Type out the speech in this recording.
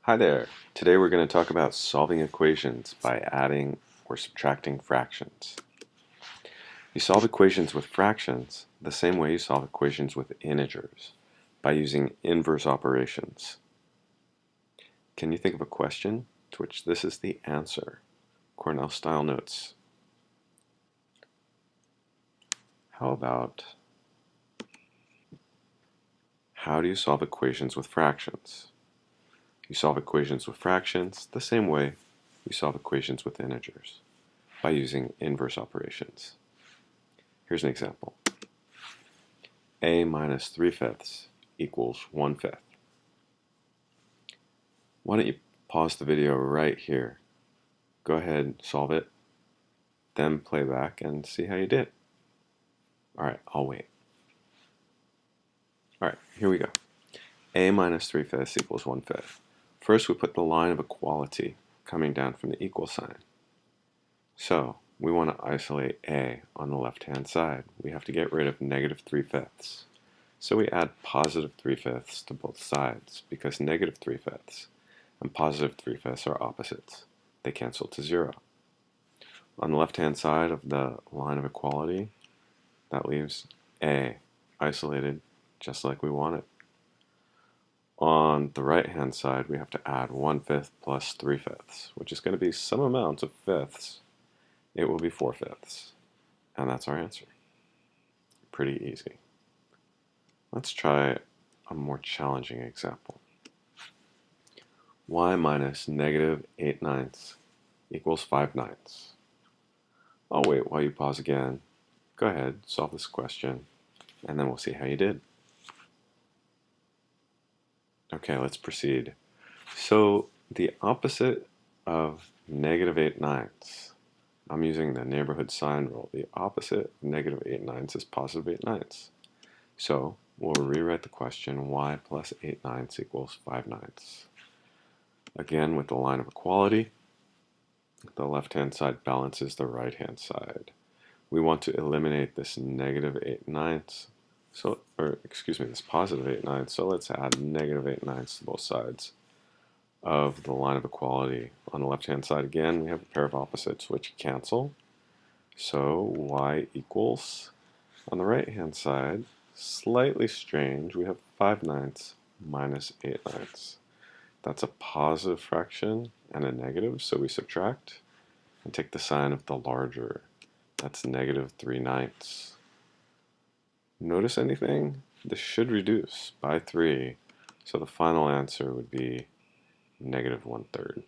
Hi there. Today we're going to talk about solving equations by adding or subtracting fractions. You solve equations with fractions the same way you solve equations with integers, by using inverse operations. Can you think of a question to which this is the answer? Cornell style notes. How about, how do you solve equations with fractions? You solve equations with fractions the same way you solve equations with integers, by using inverse operations. Here's an example. A minus 3/5 equals 1/5. Why don't you pause the video right here, go ahead, solve it, then play back and see how you did. Alright, I'll wait. Alright, here we go. A minus 3/5 equals 1/5. First we put the line of equality coming down from the equal sign. So we want to isolate A on the left hand side. We have to get rid of negative 3/5. So we add positive 3/5 to both sides, because negative 3/5 and positive 3/5 are opposites. They cancel to 0. On the left hand side of the line of equality, that leaves A isolated just like we want it. On the right hand side, we have to add 1/5 plus 3/5, which is going to be some amount of fifths. It will be 4/5. And that's our answer. Pretty easy. Let's try a more challenging example. Y minus negative 8/9 equals 5/9. I'll wait while you pause again. Go ahead, solve this question, and then we'll see how you did. Okay, let's proceed. So the opposite of negative 8/9, I'm using the neighborhood sign rule. The opposite of negative 8/9 is positive 8/9. So we'll rewrite the question, y plus 8/9 equals 5/9. Again, with the line of equality, the left-hand side balances the right-hand side. We want to eliminate this negative 8/9, this positive 8/9, so let's add negative 8/9 to both sides of the line of equality. On the left-hand side again, we have a pair of opposites which cancel. So y equals, on the right-hand side, slightly strange, we have 5/9 minus 8/9. That's a positive fraction and a negative, so we subtract and take the sign of the larger. That's negative 3/9. Notice anything? This should reduce by 3, so the final answer would be negative 1/3.